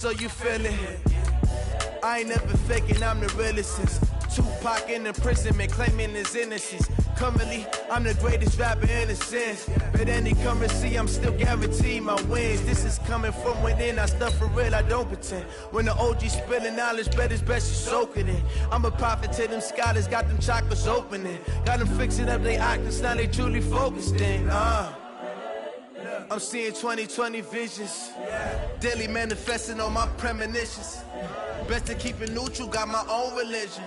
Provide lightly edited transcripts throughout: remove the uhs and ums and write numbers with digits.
So you feel it? I ain't never faking, I'm the realest since Tupac in imprisonment, claiming his innocence. Currently, I'm the greatest rapper in a sense. But any currency, I'm still guaranteed my wins. This is coming from within, I stuff for real, I don't pretend. When the OG spilling knowledge, bet it's best you soak it in. I'm a prophet to them scholars, got them chakras opening. Got them fixing up their octaves, now they truly focused in. I'm seeing 2020 visions, daily manifesting on my premonitions. Best to keep it neutral, got my own religion.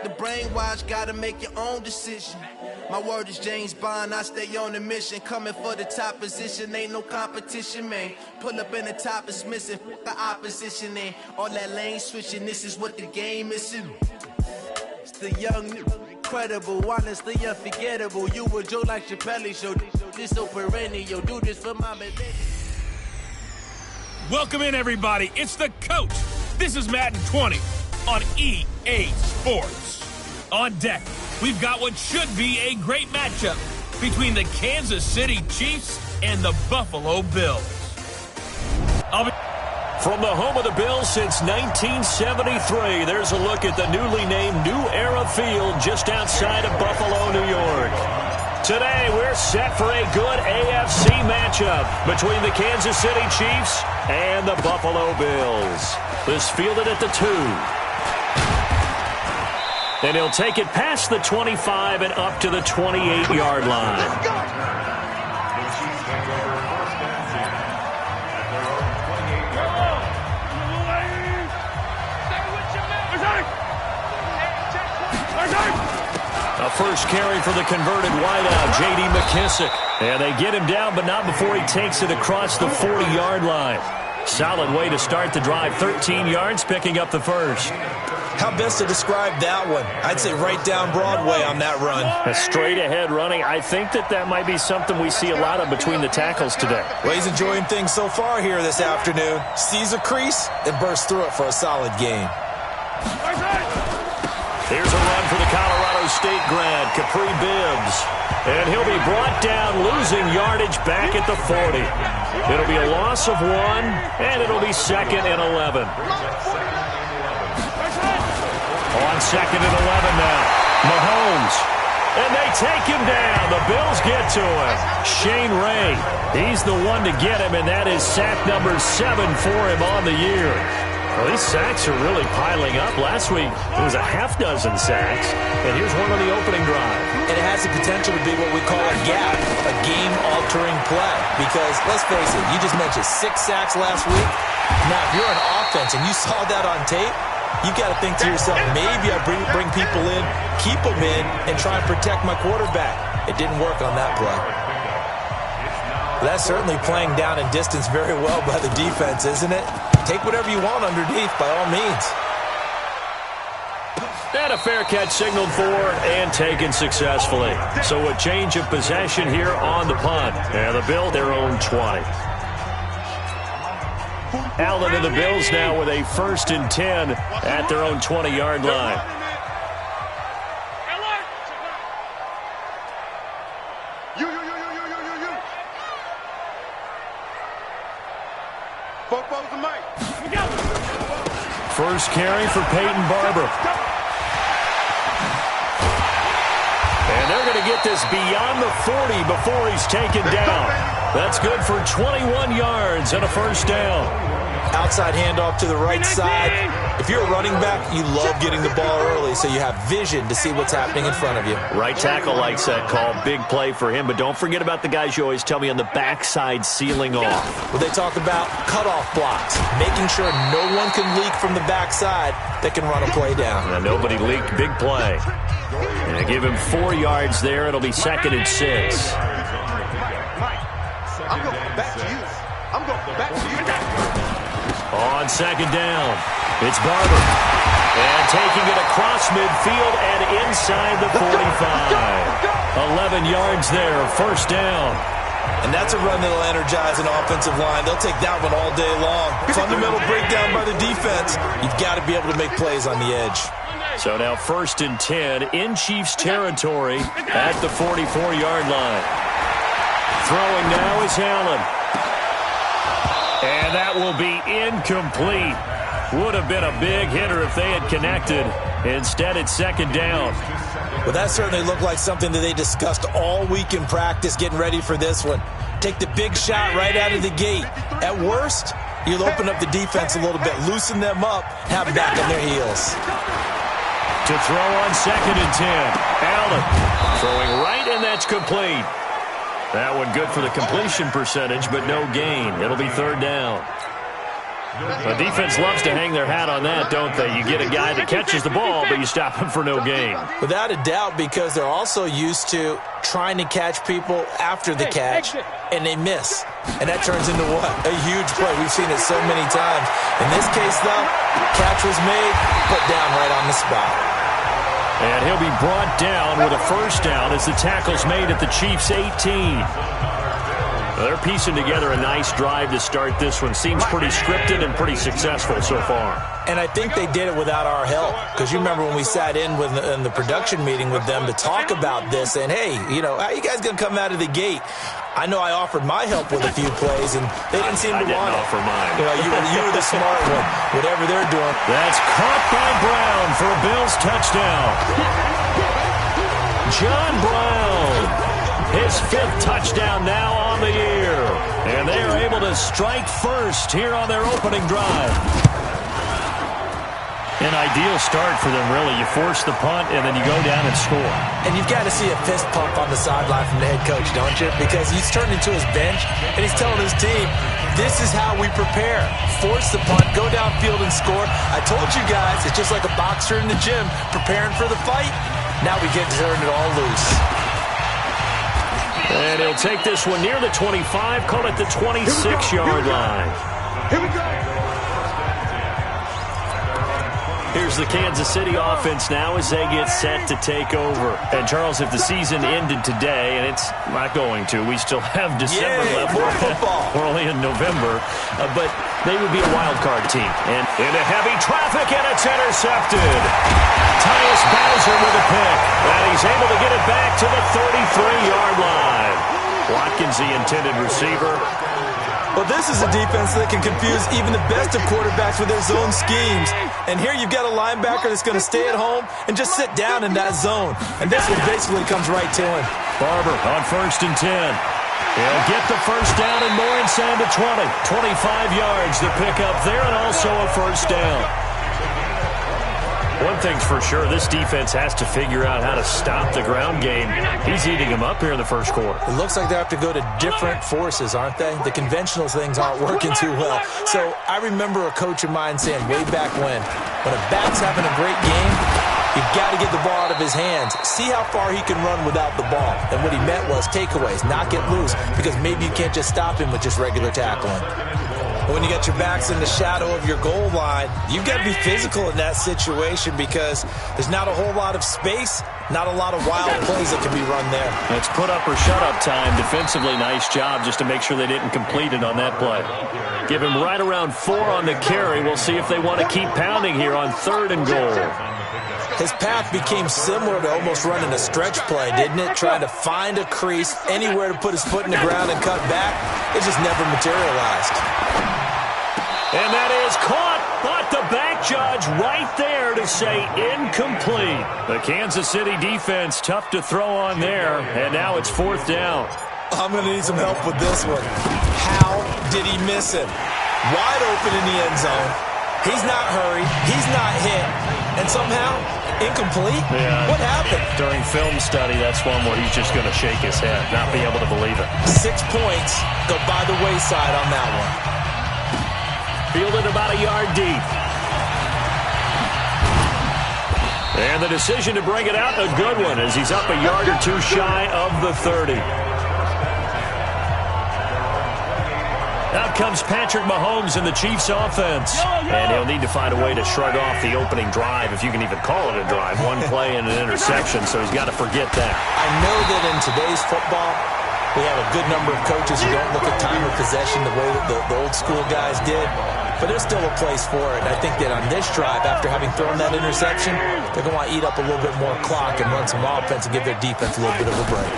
The brainwash, gotta make your own decision. My word is James Bond, I stay on a mission. Coming for the top position, ain't no competition, man. Pull up in the top is missing, the opposition ain't. All that lane switching, this is what the game is. It's the young, incredible, honestly unforgettable. You were Joe like Chappelle show, this so perennial. Do this for my millennials. Welcome in, everybody. It's the coach. This is Madden 20 on EA Sports. On deck, we've got what should be a great matchup between the Kansas City Chiefs and the Buffalo Bills. From the home of the Bills since 1973, there's a look at the newly named New Era Field just outside of Buffalo, New York. Today, we're set for a good AFC matchup between the Kansas City Chiefs and the Buffalo Bills. This fielded at the 2. And he'll take it past the 25 and up to the 28-yard line. A first carry for the converted wideout, J.D. McKissick. And they get him down, but not before he takes it across the 40-yard line. Solid way to start the drive, 13 yards, picking up the first. How best to describe that one? I'd say right down Broadway on that run. A straight-ahead running. I think that might be something we see a lot of between the tackles today. Well, he's enjoying things so far here this afternoon. Sees a crease and bursts through it for a solid gain. Here's a run for the Colorado State grad, Capri Bibbs. And he'll be brought down, losing yardage back at the 40. It'll be a loss of 1, and it'll be 2nd and 11. On 2nd and 11 now, Mahomes. And they take him down. The Bills get to him. Shane Ray, he's the one to get him, and that is sack number 7 for him on the year. Well, these sacks are really piling up. Last week, it was a half dozen sacks, and here's one on the opening drive. And it has the potential to be what we call a gap, a game-altering play. Because, let's face it, you just mentioned 6 sacks last week. Now, if you're an offense and you saw that on tape, you've got to think to yourself, maybe I bring people in, keep them in, and try and protect my quarterback. It didn't work on that play. That's certainly playing down in distance very well by the defense, isn't it? Take whatever you want underneath, by all means. And a fair catch signaled for and taken successfully. So a change of possession here on the punt. And the Bills, their own 20. Allen and the Bills now with a 1st and 10 at their own 20-yard line. First carry for Peyton Barber. And they're going to get this beyond the 40 before he's taken down. That's good for 21 yards and a first down. Outside handoff to the right side. If you're a running back, you love getting the ball early so you have vision to see what's happening in front of you. Right tackle likes that call. Big play for him. But don't forget about the guys you always tell me on the backside sealing off. Well, they talk about cutoff blocks, making sure no one can leak from the backside that can run a play down. Now, nobody leaked. Big play. And they give him 4 yards there. It'll be 2nd and 6. I'm going back to you. I'm going back to you. On 2nd down, it's Barber. And taking it across midfield and inside the 45. 11 yards there, first down. And that's a run that'll energize an offensive line. They'll take that one all day long. Fundamental breakdown by the defense. You've got to be able to make plays on the edge. So now 1st and 10 in Chiefs territory at the 44-yard line. Throwing now is Allen. And that will be incomplete. Would have been a big hitter if they had connected. Instead, it's second down. Well, that certainly looked like something that they discussed all week in practice, getting ready for this one. Take the big shot right out of the gate. At worst, you'll open up the defense a little bit, loosen them up, have them back on their heels. To throw on 2nd and 10. Allen throwing right, and that's complete. That one good for the completion percentage, but no gain. It'll be 3rd down. The defense loves to hang their hat on that, don't they? You get a guy that catches the ball, but you stop him for no gain. Without a doubt, because they're also used to trying to catch people after the catch, and they miss. And that turns into what? A huge play. We've seen it so many times. In this case, though, catch was made, put down right on the spot. And he'll be brought down with a 1st down as the tackle's made at the Chiefs' 18. They're piecing together a nice drive to start this one. Seems pretty scripted and pretty successful so far. And I think they did it without our help. Because you remember when we sat in the production meeting with them to talk about this, and hey, you know, how you guys going to come out of the gate? I know I offered my help with a few plays, and they didn't seem to want it. I didn't offer mine. You know, you were the smart one, whatever they're doing. That's caught by Brown for a Bills touchdown. John Brown, his 5th touchdown now on the year. And they are able to strike first here on their opening drive. An ideal start for them, really. You force the punt, and then you go down and score. And you've got to see a fist pump on the sideline from the head coach, don't you? Because he's turned into his bench, and he's telling his team, this is how we prepare. Force the punt, go downfield and score. I told you guys, it's just like a boxer in the gym preparing for the fight. Now we get to turn it all loose. And he'll take this one near the 25, call it the 26-yard line. Here we go. Here's the Kansas City offense now as they get set to take over. And, Charles, if the season ended today, and it's not going to, we still have December left. More football. We're only in November. But they would be a wild card team. And into heavy traffic, and it's intercepted. Tyus Bowser with a pick. And he's able to get it back to the 33-yard line. Watkins, the intended receiver. Well, this is a defense that can confuse even the best of quarterbacks with their zone schemes. And here you've got a linebacker that's going to stay at home and just sit down in that zone. And this one basically comes right to him. Barber on 1st and 10. He'll get the 1st down and more inside the 20. 25 yards to pick up there, and also a 1st down. One thing's for sure, this defense has to figure out how to stop the ground game. He's eating them up here in the 1st quarter. It looks like they have to go to different forces, aren't they? The conventional things aren't working too well. So I remember a coach of mine saying way back when a back's having a great game, you've got to get the ball out of his hands. See how far he can run without the ball. And what he meant was takeaways, not get loose, because maybe you can't just stop him with just regular tackling. When you got your backs in the shadow of your goal line, you've got to be physical in that situation because there's not a whole lot of space, not a lot of wild plays that can be run there. It's put up or shut up time. Defensively, nice job just to make sure they didn't complete it on that play. Give him right around 4 on the carry. We'll see if they want to keep pounding here on 3rd and goal. His path became similar to almost running a stretch play, didn't it? Trying to find a crease, anywhere to put his foot in the ground and cut back. It just never materialized. And that is caught, but the back judge right there to say incomplete. The Kansas City defense tough to throw on there, and now it's 4th down. I'm going to need some help with this one. How did he miss him? Wide open in the end zone. He's not hurried. He's not hit. And somehow, incomplete? Yeah. What happened? During film study, that's one where he's just going to shake his head, not be able to believe it. 6 points go by the wayside on that one. Fielded about a yard deep. And the decision to bring it out, a good one, as he's up a yard or 2 shy of the 30. Out comes Patrick Mahomes in the Chiefs offense. And he'll need to find a way to shrug off the opening drive, if you can even call it a drive. One play and an interception, so he's got to forget that. I know that in today's football, we have a good number of coaches who don't look at time of possession the way that the old school guys did. But there's still a place for it. And I think that on this drive, after having thrown that interception, they're going to want to eat up a little bit more clock and run some offense and give their defense a little bit of a break.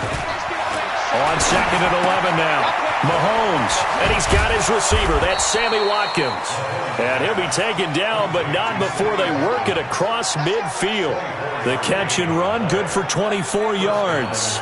On 2nd and 11 now. Mahomes, and he's got his receiver. That's Sammy Watkins. And he'll be taken down, but not before they work it across midfield. The catch and run, good for 24 yards.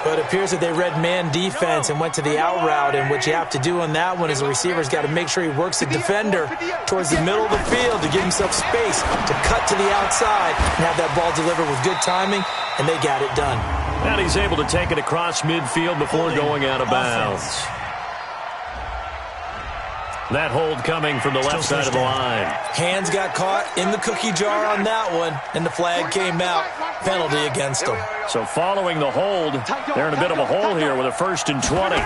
But it appears that they read man defense and went to the out route, and what you have to do on that one is the receiver's got to make sure he works the defender towards the middle of the field to give himself space to cut to the outside and have that ball delivered with good timing, and they got it done. And he's able to take it across midfield before going out of bounds. That hold coming from the left side of the line. Hands got caught in the cookie jar on that one, and the flag came out. Penalty against them. So following the hold, they're in a bit of a hole here with a 1st and 20.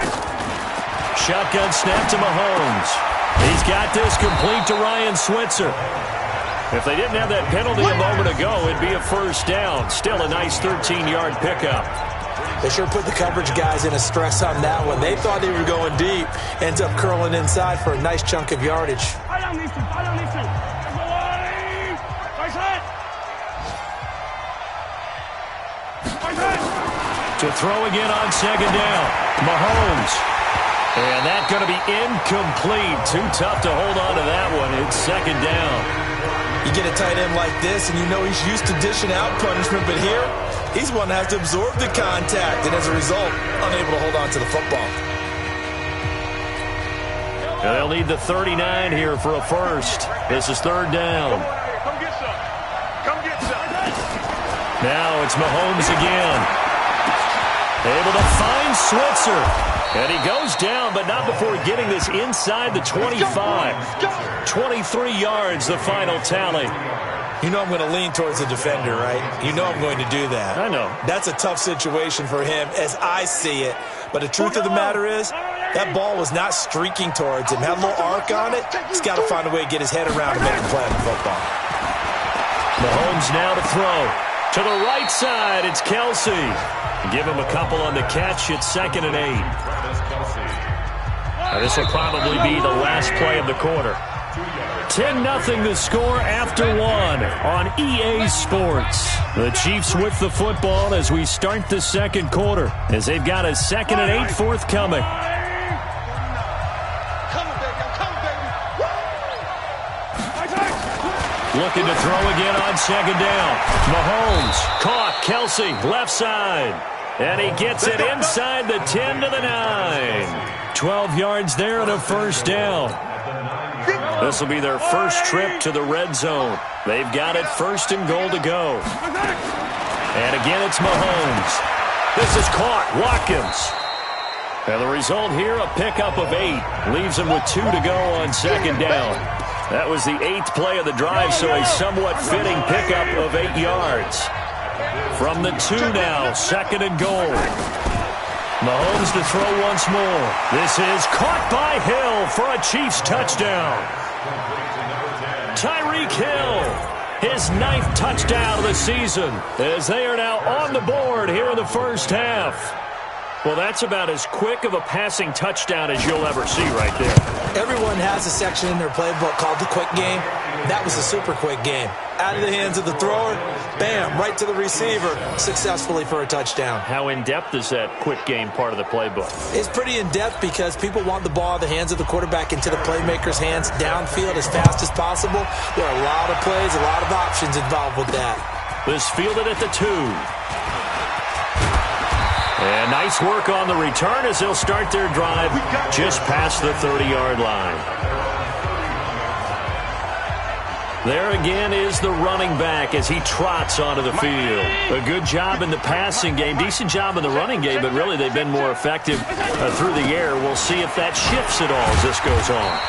Shotgun snap to Mahomes. He's got this complete to Ryan Switzer. If they didn't have that penalty a moment ago, it'd be a 1st down. Still a nice 13-yard pickup. They sure put the coverage guys in a stress on that one. They thought they were going deep. Ends up curling inside for a nice chunk of yardage. To throw again on 2nd down. Mahomes. And that's going to be incomplete. Too tough to hold on to that one. It's 2nd down. You get a tight end like this, and you know he's used to dishing out punishment, but here, he's one that has to absorb the contact, and as a result, unable to hold on to the football. And they'll need the 39 here for a 1st. This is 3rd down. Come get some. Come get some. Now it's Mahomes again. Able to find Switzer. And he goes down, but not before getting this inside the 25. 23 yards, the final tally. You know I'm going to lean towards the defender, right? You know I'm going to do that. I know. That's a tough situation for him as I see it. But the truth of the matter is, that ball was not streaking towards him. Had a little arc on it. He's got to find a way to get his head around and make a play on the football. Mahomes now to throw. To the right side, it's Kelsey. Give him a couple on the catch. It's 2nd and 8. Now, this will probably be the last play of the quarter. 10-0 the score after 1 on EA Sports. The Chiefs with the football as we start the 2nd quarter, as they've got a 2nd and 8 forthcoming. Looking to throw again on 2nd down. Mahomes caught. Kelsey left side. And he gets it inside the 10 to the 9. 12 yards there and a 1st down. This will be their first trip to the red zone. They've got it 1st and goal to go. And again, it's Mahomes. This is caught. Watkins. And the result here, a pickup of 8. Leaves him with 2 to go on 2nd down. That was the 8th play of the drive, so a somewhat fitting pickup of 8 yards. From the 2 now, 2nd and goal. Mahomes to throw once more. This is caught by Hill for a Chiefs touchdown. Tyreek Hill, his 9th touchdown of the season, as they are now on the board here in the 1st half. Well, that's about as quick of a passing touchdown as you'll ever see right there. Everyone has a section in their playbook called the quick game. That was a super quick game. Out of the hands of the thrower, bam, right to the receiver, successfully for a touchdown. How in-depth is that quick game part of the playbook? It's pretty in-depth because people want the ball out of the hands of the quarterback into the playmaker's hands downfield as fast as possible. There are a lot of plays, a lot of options involved with that. This fielded at the 2. And nice work on the return as they'll start their drive just past the 30-yard line. There again is the running back as he trots onto the field. A good job in the passing game, decent job in the running game, but really they've been more effective through the air. We'll see if that shifts at all as this goes on.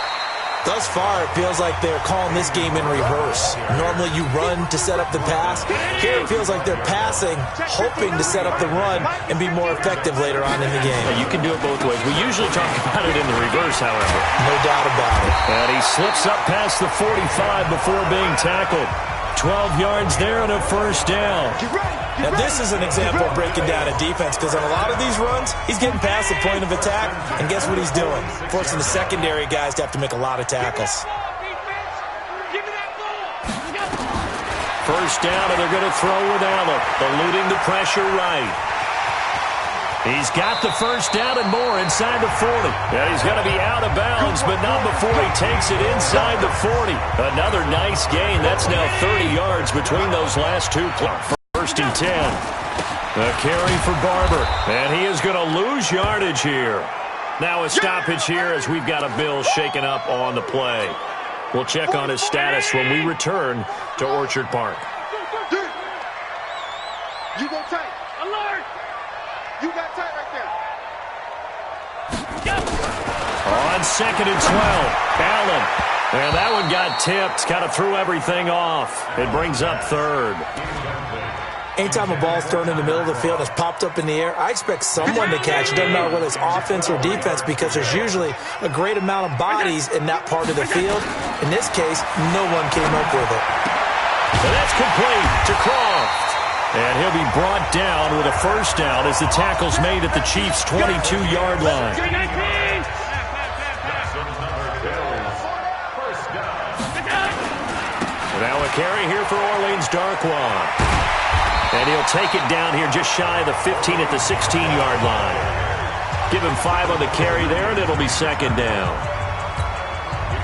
Thus far, it feels like they're calling this game in reverse. Normally you run to set up the pass. Here it feels like they're passing, hoping to set up the run and be more effective later on in the game. You can do it both ways. We usually talk about it in the reverse, however. No doubt about it. And he slips up past the 45 before being tackled. 12 yards there and a 1st down. Now this is an example of breaking down a defense because on a lot of these runs, he's getting past the point of attack, and guess what he's doing? Forcing the secondary guys to have to make a lot of tackles. 1st down, and they're going to throw with Allen, eluding the pressure right. He's got the first down and more inside the 40. Yeah, he's going to be out of bounds, but not before he takes it inside the 40. Another nice gain. That's now 30 yards between those last two plays. First and 10. The carry for Barber, and he is going to lose yardage here. Now a stoppage here as we've got a Bill shaken up on the play. We'll check on his status when we return to Orchard Park. You go tight. Alert! You got tight right there. On second and 12, Allen. And that one got tipped, kind of threw everything off. It brings up third. Anytime a ball's thrown in the middle of the field and it's popped up in the air, I expect someone to catch it. Doesn't matter whether it's offense or defense, because there's usually a great amount of bodies in that part of the field. In this case, no one came up with it. And that's complete to Croft. And he'll be brought down with a first down as the tackle's made at the Chiefs' 22-yard line. Now a carry here for Orleans Darkwan. And he'll take it down here just shy of the 15 at the 16-yard line. Give him 5 on the carry there, and it'll be second down.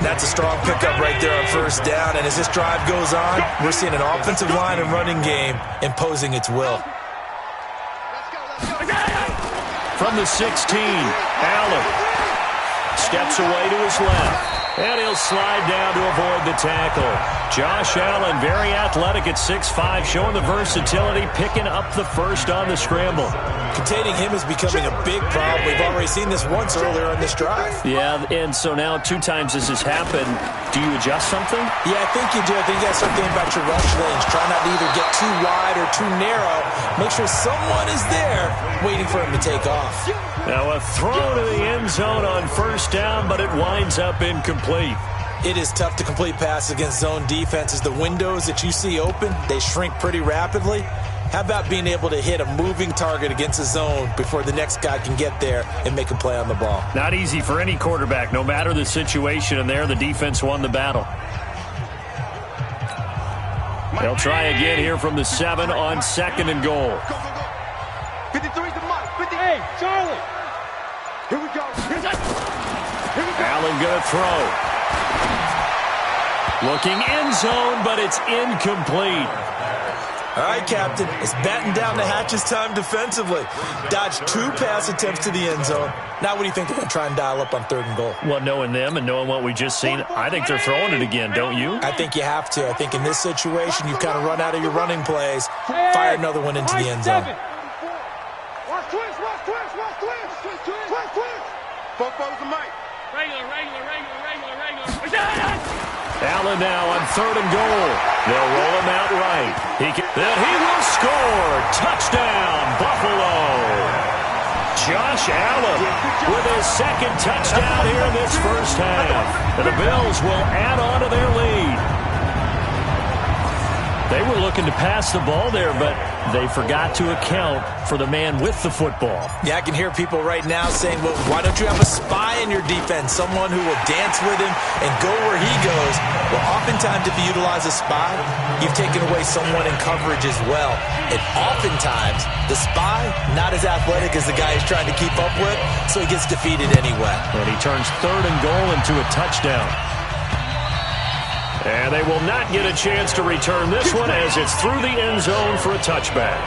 That's a strong pickup right there on first down. And as this drive goes on, we're seeing an offensive line and running game imposing its will. From the 16, Allen steps away to his left. And he'll slide down to avoid the tackle. Josh Allen, very athletic at 6'5", showing the versatility, picking up the first on the scramble. Containing him is becoming a big problem. We've already seen this once earlier on this drive. Yeah, and so now 2 times this has happened. Do you adjust something? Yeah, I think you do. I think you got to start thinking about your rush lanes. Try not to either get too wide or too narrow. Make sure someone is there waiting for him to take off. Now a throw to the end zone on first down, but it winds up incomplete. It is tough to complete passes against zone defenses. The windows that you see open, they shrink pretty rapidly. How about being able to hit a moving target against a zone before the next guy can get there and make a play on the ball? Not easy for any quarterback, no matter the situation, and there the defense won the battle. They'll try again here from the 7 on second and goal. 53's the mark. 50. Hey, Charlie. Here we go. Here we go. Allen going to throw. Looking end zone, but it's incomplete. All right, Captain. It's batten down the hatches time defensively. Dodged 2 pass attempts to the end zone. Now what do you think they're going to try and dial up on third and goal? Well, knowing them and knowing what we just seen, I think they're throwing it again, don't you? I think you have to. I think in this situation, you've kind of run out of your running plays. Fire another one into the end zone. Watch twist, watch twist, watch twist. Twist, twist. Both foes the mic. Regular. Allen now on third and goal. They'll roll him out right. He will score. Touchdown, Buffalo. Josh Allen with his second touchdown here in this first half. And the Bills will add on to their lead. They were looking to pass the ball there, but they forgot to account for the man with the football. Yeah, I can hear people right now saying, well, why don't you have a spy in your defense, someone who will dance with him and go where he goes? Well, oftentimes if you utilize a spy, you've taken away someone in coverage as well. And oftentimes, the spy, not as athletic as the guy he's trying to keep up with, so he gets defeated anyway. And he turns third and goal into a touchdown. And they will not get a chance to return this one as it's through the end zone for a touchback.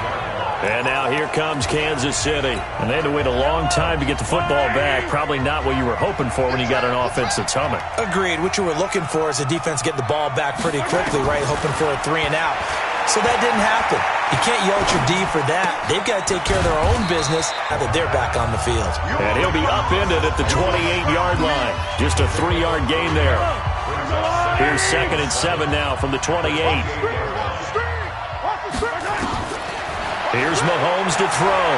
And now here comes Kansas City. And they had to wait a long time to get the football back. Probably not what you were hoping for when you got an offense that's humming. Agreed. What you were looking for is the defense getting the ball back pretty quickly, right? Hoping for a 3 and out. So that didn't happen. You can't yell at your D for that. They've got to take care of their own business now that they're back on the field. And he'll be upended at the 28-yard line. Just a 3-yard gain there. Here's second and 7 now from the 28. Here's Mahomes to throw.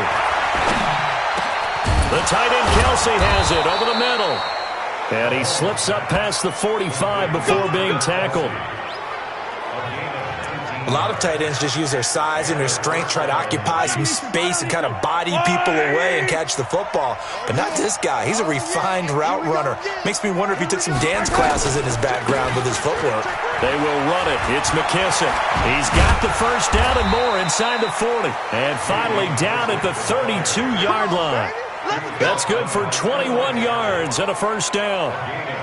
The tight end Kelsey has it over the middle. And he slips up past the 45 before being tackled. A lot of tight ends just use their size and their strength, try to occupy some space and kind of body people away and catch the football. But not this guy. He's a refined route runner. Makes me wonder if he took some dance classes in his background with his footwork. They will run it. It's McKissick. He's got the first down and more inside the 40. And finally down at the 32-yard line. That's good for 21 yards and a first down.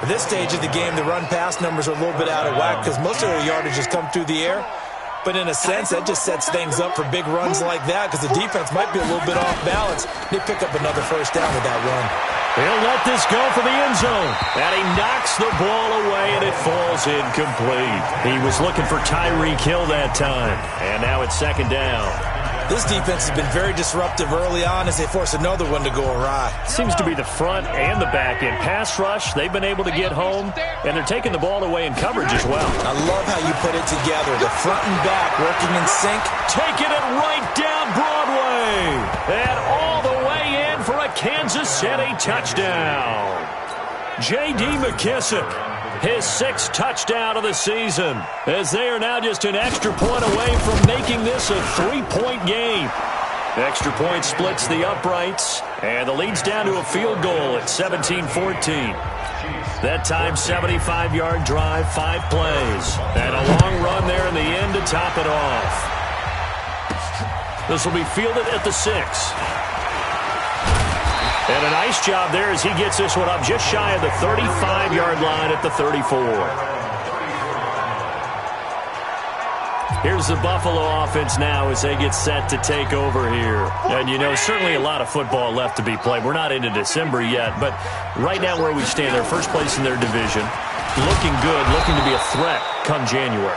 At this stage of the game, the run-pass numbers are a little bit out of whack because most of their yardage has come through the air. But in a sense, that just sets things up for big runs like that because the defense might be a little bit off balance. They pick up another first down with that run. He'll let this go for the end zone. And he knocks the ball away, and it falls incomplete. He was looking for Tyreek Hill that time. And now it's second down. This defense has been very disruptive early on as they force another one to go awry. Seems to be the front and the back end. Pass rush, they've been able to get home, and they're taking the ball away in coverage as well. I love how you put it together. The front and back working in sync. Taking it right down Broadway. And all the way in for a Kansas City touchdown. J.D. McKissick. His 6th touchdown of the season, as they are now just an extra point away from making this a 3-point game. The extra point splits the uprights, and the lead's down to a field goal at 17-14. That time, 75-yard drive, 5 plays, and a long run there in the end to top it off. This will be fielded at the 6. And a nice job there as he gets this one up just shy of the 35-yard line at the 34. Here's the Buffalo offense now as they get set to take over here. And, you know, certainly a lot of football left to be played. We're not into December yet, but right now where we stand, they're first place in their division. Looking good, looking to be a threat come January.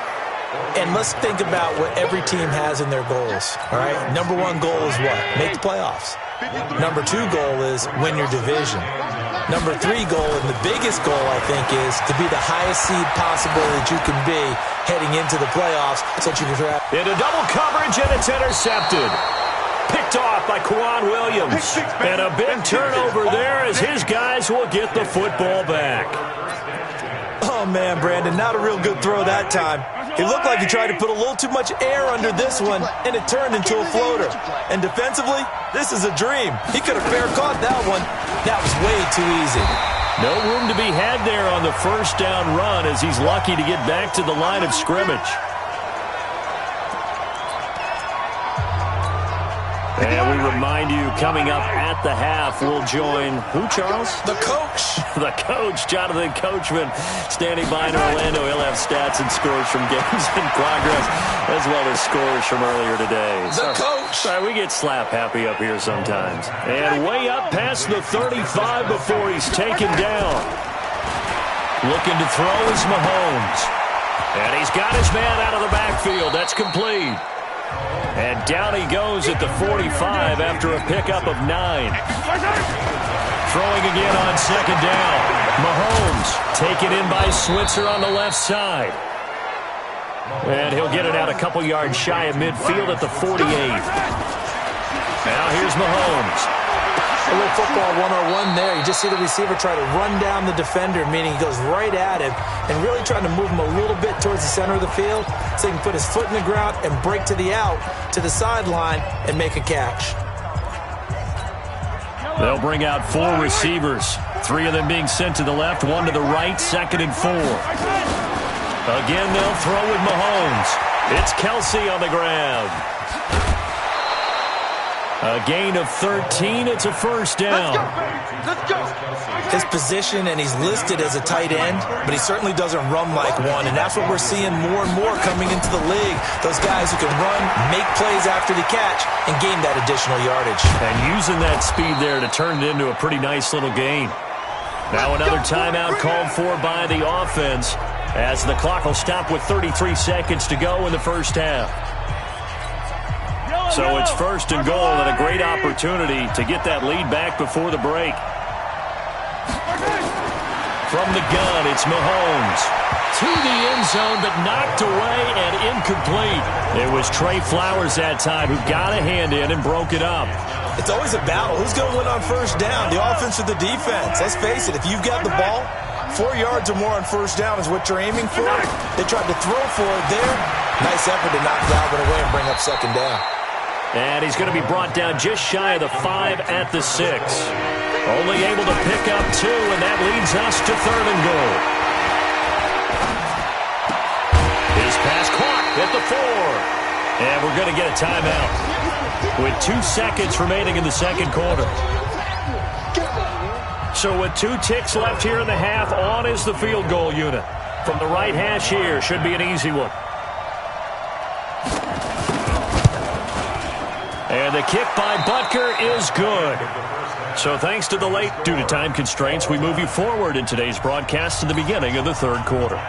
And let's think about what every team has in their goals, all right? Number 1 goal is what? Make the playoffs. Number 2 goal is win your division. Number 3 goal, and the biggest goal, I think, is to be the highest seed possible that you can be heading into the playoffs so that you can try. Into double coverage, and it's intercepted. Picked off by Quan Williams. And a big turnover there as his guys will get the football back. Oh, man, Brandon, not a real good throw that time. He looked like he tried to put a little too much air under this one, and it turned into a floater. And defensively, this is a dream. He could have fair caught that one. That was way too easy. No room to be had there on the first down run as he's lucky to get back to the line of scrimmage. And we remind you, coming up at the half, we'll join who, Charles? The coach. The coach, Jonathan Coachman, standing by in Orlando. He'll have stats and scores from games in progress, as well as scores from earlier today. The coach. Sorry, we get slap happy up here sometimes. And way up past the 35 before he's taken down. Looking to throw is Mahomes. And he's got his man out of the backfield. That's complete. And down he goes at the 45 after a pickup of 9. Throwing again on second down. Mahomes taken in by Switzer on the left side. And he'll get it out a couple yards shy of midfield at the 48. Now here's Mahomes. A little football 101 there. You just see the receiver try to run down the defender, meaning he goes right at him and really trying to move him a little bit towards the center of the field so he can put his foot in the ground and break to the out, to the sideline, and make a catch. They'll bring out 4 receivers, 3 of them being sent to the left, 1 to the right, 2nd and 4. Again, they'll throw with Mahomes. It's Kelsey on the grab. A gain of 13. It's a first down. Let's go. His position, and he's listed as a tight end, but he certainly doesn't run like one, and that's what we're seeing more and more coming into the league. Those guys who can run, make plays after the catch, and gain that additional yardage. And using that speed there to turn it into a pretty nice little gain. Now another timeout called for by the offense as the clock will stop with 33 seconds to go in the first half. So it's first and goal and a great opportunity to get that lead back before the break. From the gun, it's Mahomes. To the end zone, but knocked away and incomplete. It was Trey Flowers that time who got a hand in and broke it up. It's always a battle. Who's going to win on first down, the offense or the defense? Let's face it, if you've got the ball, 4 yards or more on first down is what you're aiming for. They tried to throw for it there. Nice effort to knock Dalvin away and bring up second down. And he's going to be brought down just shy of the 5 at the 6. Only able to pick up 2, and that leads us to 3rd and goal. His pass caught at the 4. And we're going to get a timeout with 2 seconds remaining in the second quarter. So with 2 ticks left here in the half, on is the field goal unit. From the right hash here, should be an easy one. And the kick by Butker is good. So thanks to the late, due to time constraints, we move you forward in today's broadcast to the beginning of the 3rd quarter.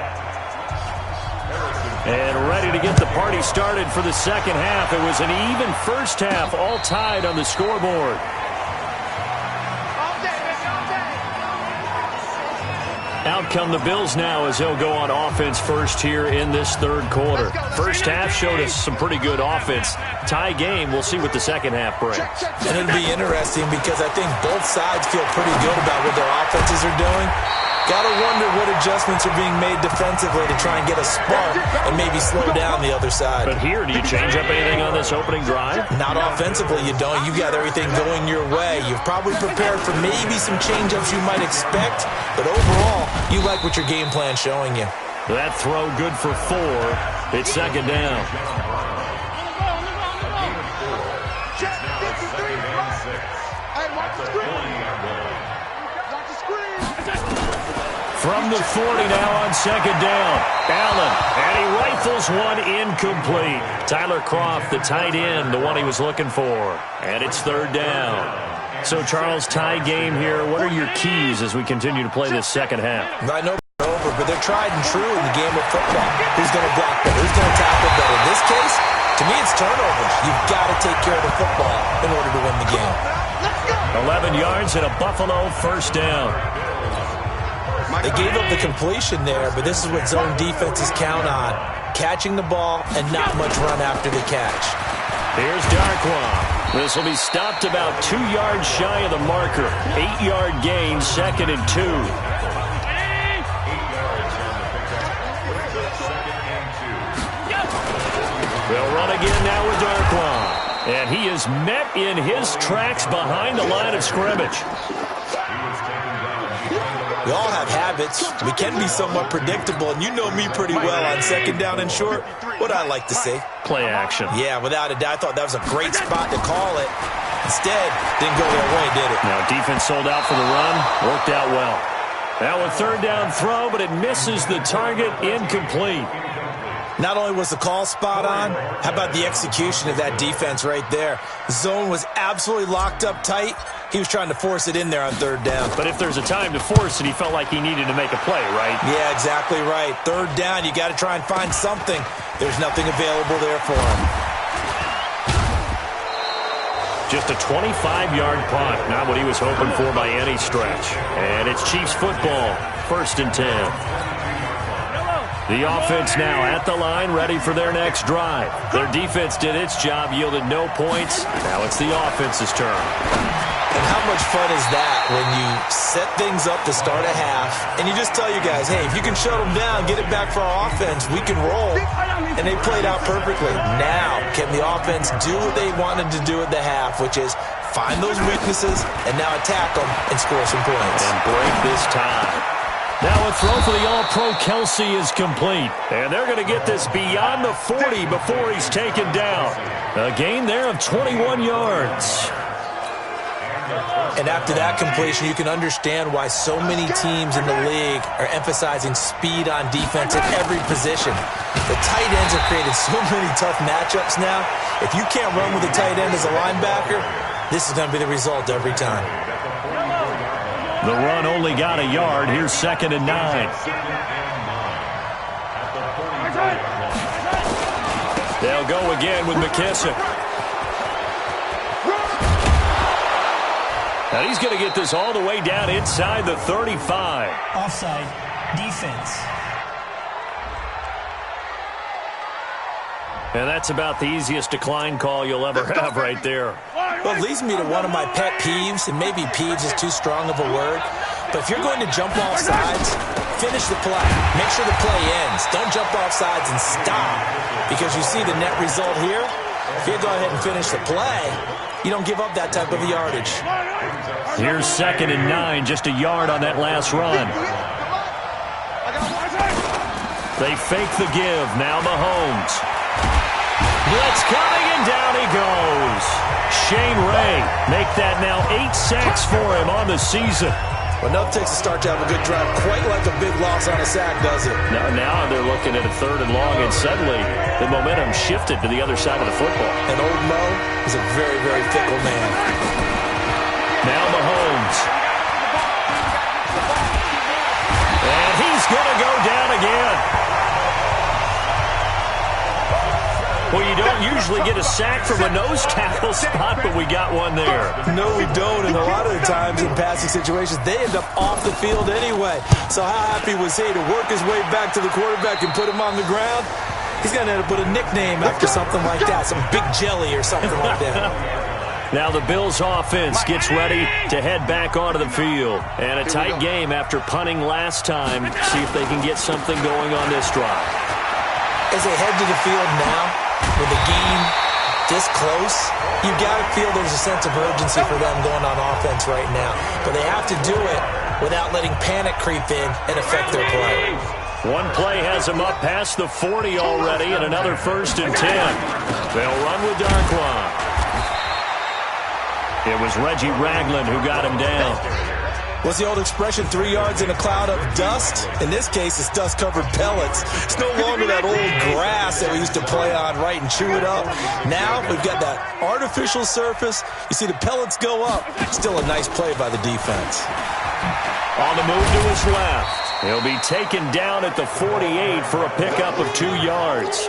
And ready to get the party started for the second half. It was an even first half, all tied on the scoreboard. Out come the Bills now as they'll go on offense first here in this 3rd quarter. First half showed us some pretty good offense. Tie game, we'll see what the second half brings. And it'll be interesting because I think both sides feel pretty good about what their offenses are doing. Gotta wonder what adjustments are being made defensively to try and get a spark and maybe slow down the other side. But here, do you change up anything on this opening drive? Not offensively, you don't. You got everything going your way. You've probably prepared for maybe some change-ups you might expect, but overall, you like what your game plan's showing you. That throw good for 4. It's second down. From the 40 now on second down. Allen, and he rifles one incomplete. Tyler Kroft, the tight end, the one he was looking for. And it's 3rd down. So, Charles, tie game here. What are your keys as we continue to play this second half? I know it's over, but they're tried and true in the game of football. Who's going to block better? Who's going to tackle better? In this case, to me, it's turnovers. You've got to take care of the football in order to win the game. 11 yards and a Buffalo first down. They gave up the completion there, but this is what zone defenses count on. Catching the ball and not much run after the catch. Here's Darkwa. This will be stopped about 2 yards shy of the marker. 8-yard gain, 2nd and 2. They'll run again now with Darkwa. And he is met in his tracks behind the line of scrimmage. We all have habits. We can be somewhat predictable, and you know me pretty well on second down and short. What I like to say. Play action. Yeah, without a doubt. I thought that was a great spot to call it. Instead, didn't go their way, did it? Now, defense sold out for the run. Worked out well. Now a 3rd down throw, but it misses the target. Incomplete. Not only was the call spot on, how about the execution of that defense right there? The zone was absolutely locked up tight. He was trying to force it in there on 3rd down. But if there's a time to force it, he felt like he needed to make a play, right? Yeah, exactly right. 3rd down, you got to try and find something. There's nothing available there for him. Just a 25-yard punt, not what he was hoping for by any stretch. And it's Chiefs football, 1st and 10. The offense now at the line, ready for their next drive. Their defense did its job, yielded no points. Now it's the offense's turn. And how much fun is that when you set things up to start a half, and you just tell your guys, hey, if you can shut them down, get it back for our offense, we can roll. And they played out perfectly. Now, can the offense do what they wanted to do at the half, which is find those weaknesses and now attack them and score some points. And break this tie. Now a throw for the All-Pro Kelsey is complete. And they're going to get this beyond the 40 before he's taken down. A gain there of 21 yards. And after that completion, you can understand why so many teams in the league are emphasizing speed on defense at every position. The tight ends have created so many tough matchups now. If you can't run with a tight end as a linebacker, this is going to be the result every time. The run only got a yard. Here's 2nd and 9. They'll go again with McKissick. Now he's going to get this all the way down inside the 35. Offside, defense. And that's about the easiest decline call you'll ever have right there. Well, it leads me to one of my pet peeves, and maybe peeves is too strong of a word, but if you're going to jump off sides, finish the play. Make sure the play ends. Don't jump off sides and stop. Because you see the net result here. If you go ahead and finish the play, you don't give up that type of yardage. Here's 2nd and 9, just a yard on that last run. They fake the give. Now Mahomes. Blitz coming, and down he goes. Shane Ray make that now 8 sacks for him on the season. Well, enough takes a start to have a good drive, quite like a big loss on a sack, does it? Now they're looking at a 3rd and long, and suddenly the momentum shifted to the other side of the football. And old Mo is a very, very fickle man. Now Mahomes. And he's going to go down again. Well, you don't usually get a sack from a nose tackle spot, but we got one there. No, we don't, and a lot of the times in passing situations, they end up off the field anyway. So how happy was he to work his way back to the quarterback and put him on the ground? He's going to end up with a nickname after something like that, some Big Jelly or something like that. Now the Bills offense gets ready to head back onto the field. And a tight game after punting last time. See if they can get something going on this drive. As they head to the field now, with the game this close, you got to feel there's a sense of urgency for them going on offense right now. But they have to do it without letting panic creep in and affect their play. One play has them up past the 40 already, and another 1st and 10. They'll run with Darkwan. It was Reggie Ragland who got him down. What's the old expression, 3 yards in a cloud of dust? In this case, it's dust-covered pellets. It's no longer that old grass that we used to play on, right, and chew it up. Now we've got that artificial surface. You see the pellets go up. Still a nice play by the defense. On the move to his left. He'll be taken down at the 48 for a pickup of 2 yards.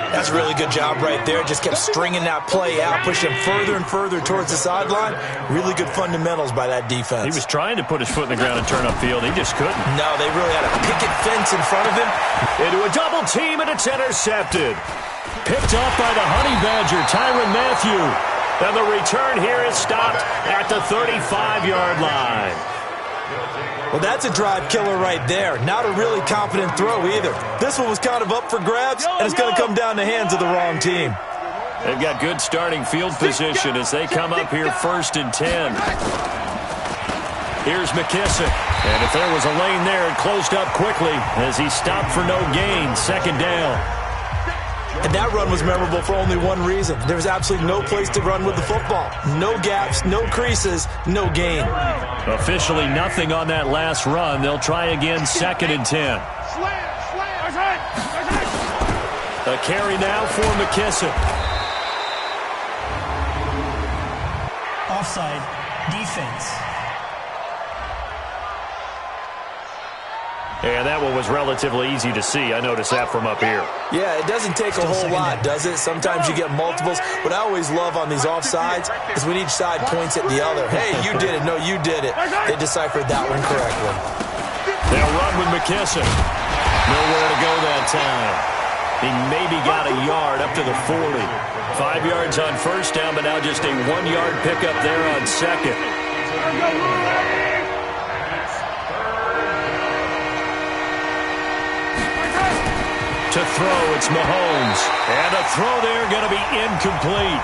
That's a really good job right there. Just kept stringing that play out, pushing him further and further towards the sideline. Really good fundamentals by that defense. He was trying to put his foot in the ground and turn upfield. He just couldn't. No, they really had a picket fence in front of him. Into a double team, and it's intercepted. Picked off by the Honey Badger, Tyrann Mathieu. And the return here is stopped at the 35-yard line. Well, that's a drive killer right there. Not a really confident throw either. This one was kind of up for grabs, and it's going to come down the hands of the wrong team. They've got good starting field position as they come up here 1st and 10. Here's McKissick. And if there was a lane there, it closed up quickly as he stopped for no gain. 2nd down. And that run was memorable for only one reason. There was absolutely no place to run with the football. No gaps, no creases, no gain. Officially nothing on that last run. They'll try again 2nd and 10. A carry now for McKissick. Offside. Defense. And that one was relatively easy to see. I noticed that from up here. Yeah, it doesn't take a whole lot, does it? Sometimes you get multiples. What I always love on these offsides is when each side points at the other. Hey, you did it. No, you did it. They deciphered that one correctly. They'll run with McKissick. Nowhere to go that time. He maybe got a yard up to the 40. 5 yards on 1st down, but now just a 1-yard pickup there on 2nd. To throw, it's Mahomes. And a throw there going to be incomplete.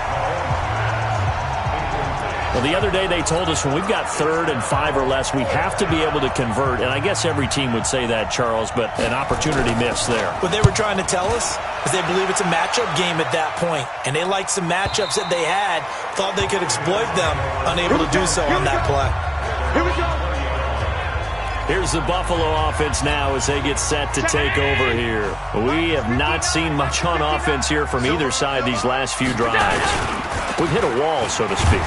Well, the other day they told us when we've got 3rd and 5 or less, we have to be able to convert. And I guess every team would say that, Charles, but an opportunity missed there. What they were trying to tell us is they believe it's a matchup game at that point. And they liked some matchups that they had, thought they could exploit them, unable to do so on that play. Here we go. Here's the Buffalo offense now as they get set to take over here. We have not seen much on offense here from either side these last few drives. We've hit a wall, so to speak.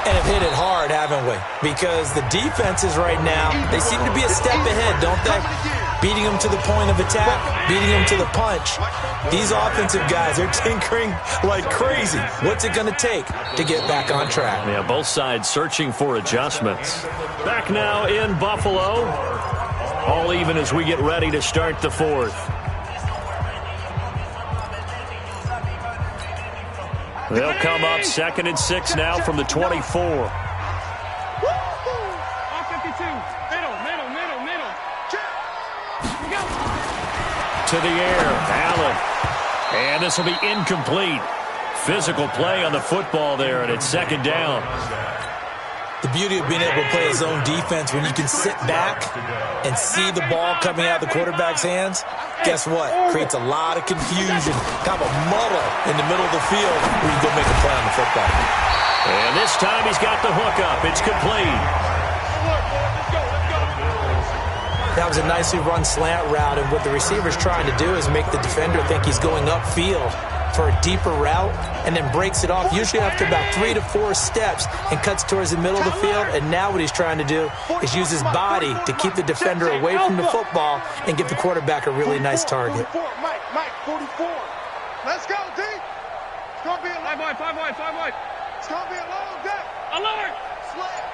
And have hit it hard, haven't we? Because the defenses right now, they seem to be a step ahead, don't they? Beating them to the point of attack, beating them to the punch. These offensive guys, they're tinkering like crazy. What's it going to take to get back on track? Yeah, both sides searching for adjustments. Back now in Buffalo. All even as we get ready to start the 4th. They'll come up 2nd and 6 now from the 24. All 52. Middle. to the air. Allen. And this will be incomplete. Physical play on the football there, and it's second down. The beauty of being able to play his own defense when you can sit back and see the ball coming out of the quarterback's hands, guess what? Creates a lot of confusion, kind of a muddle in the middle of the field where you go make a play on the football. And this time he's got the hook up. It's complete. That was a nicely run slant route, and what the receiver's trying to do is make the defender think he's going upfield for a deeper route, and then breaks it off, usually after about 3 to 4 steps, and cuts towards the middle of the field. And now what he's trying to do is use his body to keep the defender away from the football and give the quarterback a really nice target. Mike, 44. Let's go, D. It's going to be a 5 wide. It's going to be a long day. Alert. Slant.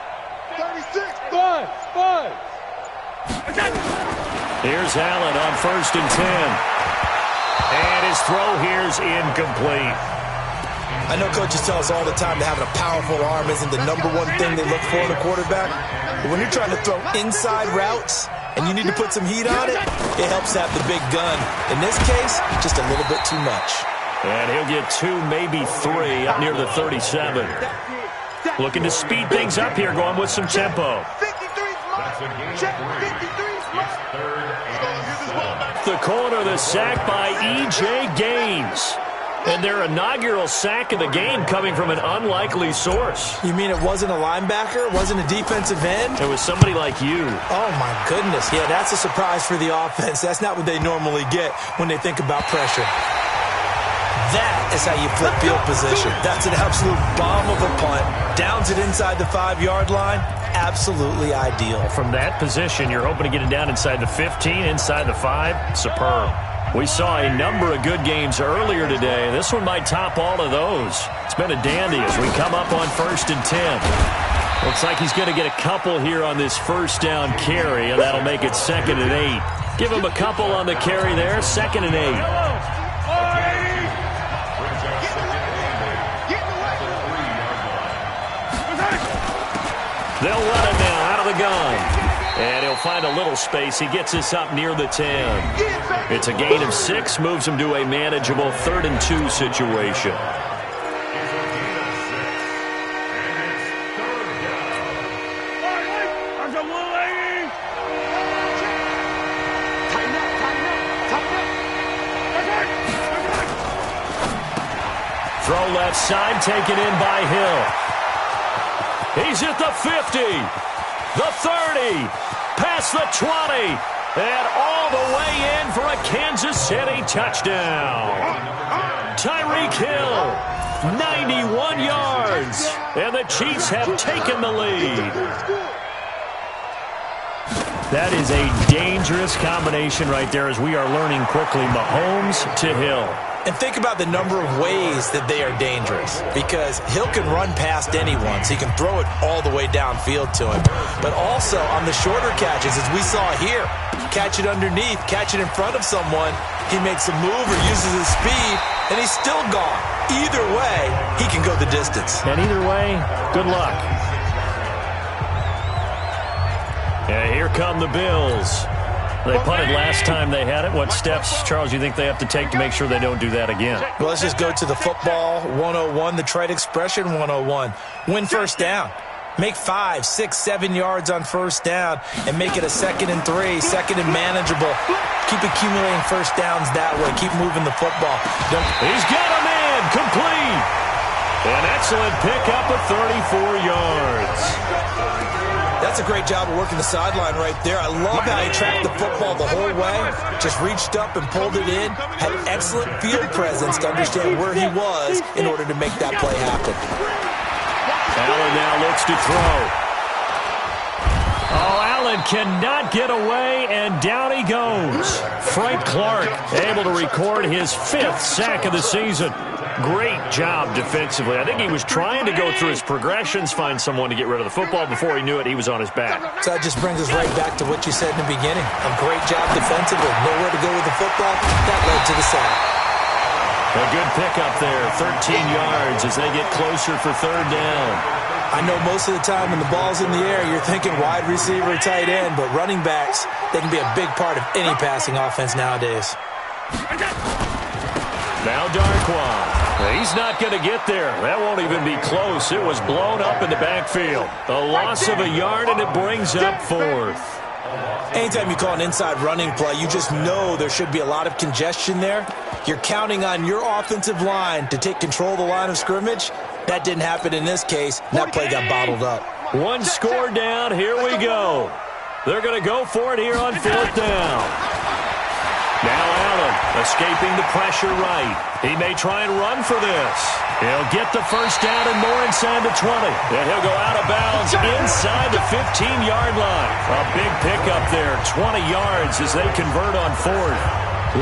36. 5. Here's Allen on 1st and 10. And his throw here's incomplete. I know coaches tell us all the time that having a powerful arm isn't the number one thing they look for in a quarterback. But when you're trying to throw inside routes and you need to put some heat on it, it helps to have the big gun. In this case, just a little bit too much. And he'll get 2, maybe 3 up near the 37. Looking to speed things up here, going with some tempo. 53's mine. Check 53's mine. The corner, the sack by E.J. Gaines. And their inaugural sack of the game coming from an unlikely source. You mean it wasn't a linebacker? It wasn't a defensive end? It was somebody like you. Oh, my goodness. Yeah, that's a surprise for the offense. That's not what they normally get when they think about pressure. That is how you flip field position. That's an absolute bomb of a punt. Downs it inside the 5-yard line. Absolutely ideal. From that position, you're hoping to get it down inside the 15, inside the 5. Superb. We saw a number of good games earlier today. This one might top all of those. It's been a dandy as we come up on 1st and 10. Looks like he's going to get a couple here on this first down carry, and that'll make it 2nd and 8. Give him a couple on the carry there, 2nd and 8. They'll run it now out of the gun. And he'll find a little space. He gets this up near the 10. It's a gain of 6, moves him to a manageable 3rd and 2 situation. Throw left side, taken in by Hill. He's at the 50, the 30, past the 20, and all the way in for a Kansas City touchdown. Tyreek Hill, 91 yards, and the Chiefs have taken the lead. That is a dangerous combination right there, as we are learning quickly. Mahomes to Hill. And think about the number of ways that they are dangerous, because Hill can run past anyone, so he can throw it all the way downfield to him. But also on the shorter catches, as we saw here, catch it underneath, catch it in front of someone, he makes a move or uses his speed, and he's still gone. Either way, he can go the distance. And either way, good luck. Yeah, here come the Bills. They punted last time they had it. What steps, Charles, you think they have to take to make sure they don't do that again? Well, let's just go to the football 101, the trite expression 101. Win first down. Make 5, 6, 7 yards on first down and make it a 2nd and 3, 2nd and manageable. Keep accumulating first downs that way. Keep moving the football. He's got a man, complete. An excellent pickup of 34 yards. That's a great job of working the sideline right there. I love how he tracked the football the whole way, just reached up and pulled it in, had excellent field presence to understand where he was in order to make that play happen. Allen now looks to throw. Oh, Allen cannot get away, and down he goes. Frank Clark able to record his 5th sack of the season. Great job defensively. I think he was trying to go through his progressions, find someone to get rid of the football. Before he knew it, he was on his back. So that just brings us right back to what you said in the beginning. A great job defensively. Nowhere to go with the football. That led to the sack. A good pickup there. 13 yards as they get closer for 3rd down. I know most of the time when the ball's in the air, you're thinking wide receiver, tight end, but running backs, they can be a big part of any passing offense nowadays. Now Darkwan. He's not going to get there. That won't even be close. It was blown up in the backfield. A loss of a yard, and it brings up fourth. Anytime you call an inside running play, you just know there should be a lot of congestion there. You're counting on your offensive line to take control of the line of scrimmage. That didn't happen in this case. That play got bottled up. One score down. Here we go. They're going to go for it here on fourth down. Now Allen escaping the pressure right. He may try and run for this. He'll get the first down and more inside the 20. And he'll go out of bounds inside the 15-yard line. A big pickup there, 20 yards as they convert on fourth.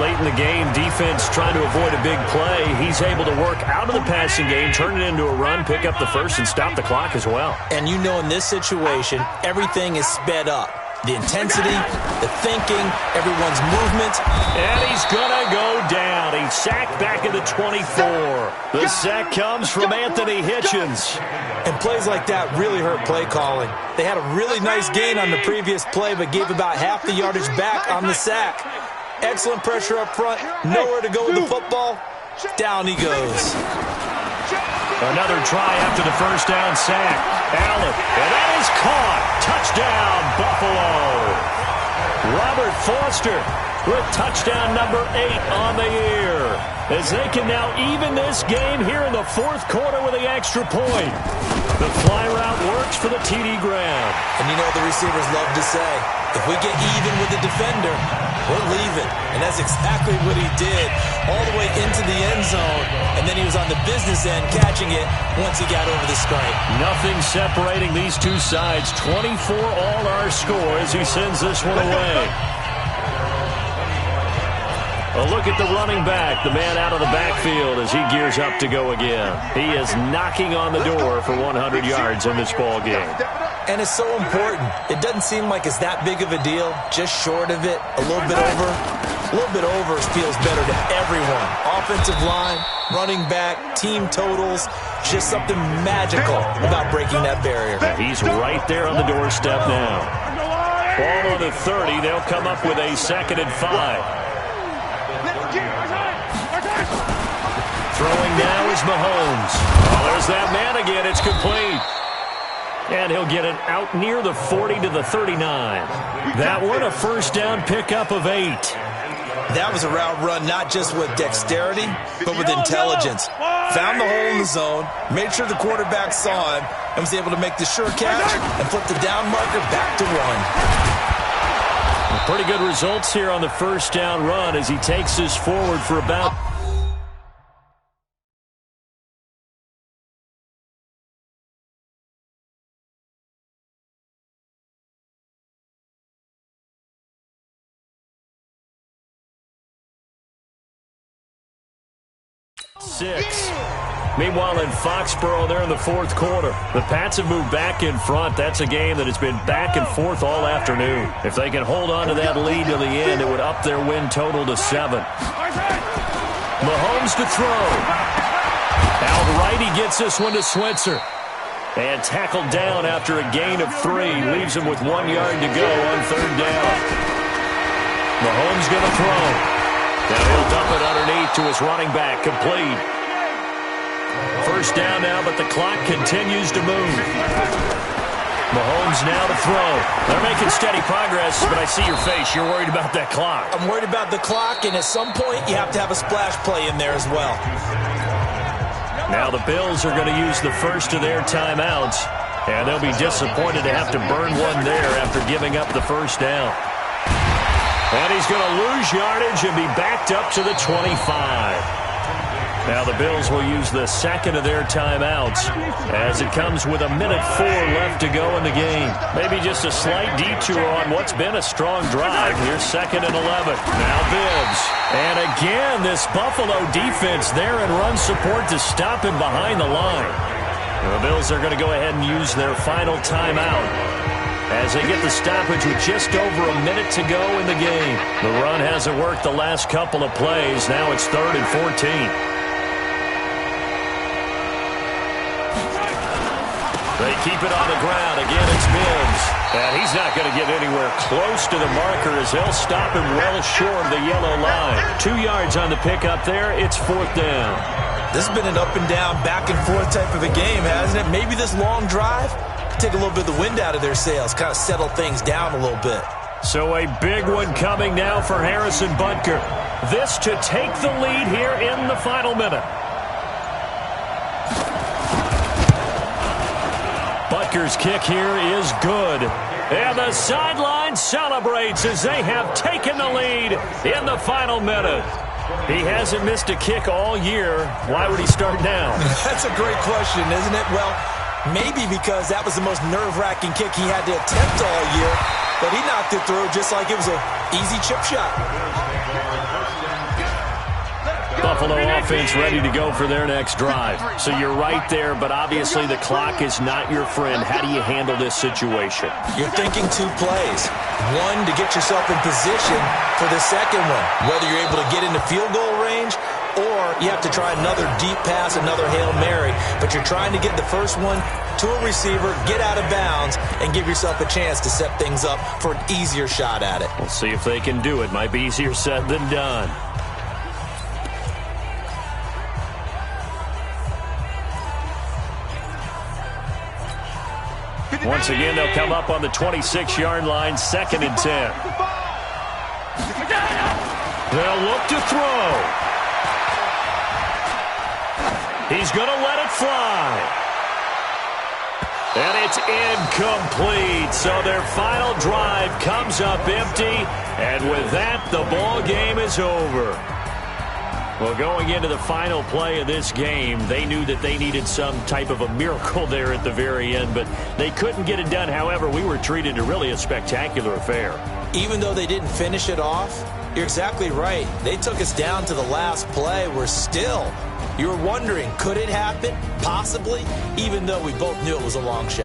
Late in the game, defense trying to avoid a big play. He's able to work out of the passing game, turn it into a run, pick up the first, and stop the clock as well. And you know in this situation, everything is sped up. The intensity, the thinking, everyone's movement. And he's going to go down. He's sacked back at the 24. The sack comes from Anthony Hitchens. And plays like that really hurt play calling. They had a really nice gain on the previous play, but gave about half the yardage back on the sack. Excellent pressure up front. Nowhere to go with the football. Down he goes. Another try after the first down sack. Allen, and that is caught. Touchdown, Buffalo. Robert Foster with touchdown number 8 on the year. As they can now even this game here in the fourth quarter with the extra point. The fly route works for the TD Graham. And you know the receivers love to say, if we get even with the defender, we're leaving. And that's exactly what he did, all the way into the end zone. And then he was on the business end catching it once he got over the stripe. Nothing separating these two sides. 24 all our score as he sends this one away. A look at the running back, the man out of the backfield as he gears up to go again. He is knocking on the door for 100 yards in this ball game. And it's so important. It doesn't seem like it's that big of a deal, just short of it, a little bit over. A little bit over feels better to everyone. Offensive line, running back, team totals, just something magical about breaking that barrier. He's right there on the doorstep now. Ball on the 30, they'll come up with a 2nd and 5. Throwing now is Mahomes. Oh, there's that man again. It's complete. And he'll get it out near the 40 to the 39. That one a first down pickup of 8. That was a route run not just with dexterity, but with intelligence. Found the hole in the zone, made sure the quarterback saw him, and was able to make the sure catch and flip the down marker back to 1. Pretty good results here on the first down run as he takes this forward for about... Six. Meanwhile, in Foxborough, they're in the fourth quarter. The Pats have moved back in front. That's a game that has been back and forth all afternoon. If they can hold on to that lead to the end, it would up their win total to 7. Mahomes to throw. Outright, he gets this one to Switzer. And tackled down after a gain of 3. Leaves him with 1 yard to go on third down. Mahomes going to throw. Now he'll dump it underneath to his running back. Complete. First down now, but the clock continues to move. Mahomes now to throw. They're making steady progress, but I see your face. You're worried about that clock. I'm worried about the clock, and at some point, you have to have a splash play in there as well. Now the Bills are going to use the first of their timeouts, and they'll be disappointed to have to burn one there after giving up the first down. And he's going to lose yardage and be backed up to the 25. Now the Bills will use the second of their timeouts as it comes with 1:04 left to go in the game. Maybe just a slight detour on what's been a strong drive. Here's 2nd and 11. Now Bibbs. And again, this Buffalo defense there in run support to stop him behind the line. The Bills are going to go ahead and use their final timeout as they get the stoppage with just over a minute to go in the game. The run hasn't worked the last couple of plays. Now it's 3rd and 14. They keep it on the ground. Again, it's Bibbs. And he's not going to get anywhere close to the marker as they'll stop him well short of the yellow line. 2 yards on the pickup there. It's 4th down. This has been an up and down, back and forth type of a game, hasn't it? Maybe this long drive could take a little bit of the wind out of their sails, kind of settle things down a little bit. So a big one coming now for Harrison Butker. This to take the lead here in the final minute. Butker's kick here is good. And the sideline celebrates as they have taken the lead in the final minute. He hasn't missed a kick all year. Why would he start now? That's a great question, isn't it? Well, maybe because that was the most nerve-wracking kick he had to attempt all year, but he knocked it through just like it was an easy chip shot. Buffalo offense ready to go for their next drive. So you're right there, but obviously the clock is not your friend. How do you handle this situation? You're thinking 2 plays. One, to get yourself in position for the second one, whether you're able to get into field goal range or you have to try another deep pass, another Hail Mary, but you're trying to get the first one to a receiver, get out of bounds, and give yourself a chance to set things up for an easier shot at it. We'll see if they can do it. Might be easier said than done. Once again, they'll come up on the 26-yard line, 2nd and 10. They'll look to throw. He's going to let it fly. And it's incomplete. So their final drive comes up empty. And with that, the ball game is over. Well, going into the final play of this game, they knew that they needed some type of a miracle there at the very end, but they couldn't get it done. However, we were treated to really a spectacular affair. Even though they didn't finish it off, you're exactly right. They took us down to the last play. We're still, you were wondering, could it happen? Possibly, even though we both knew it was a long shot.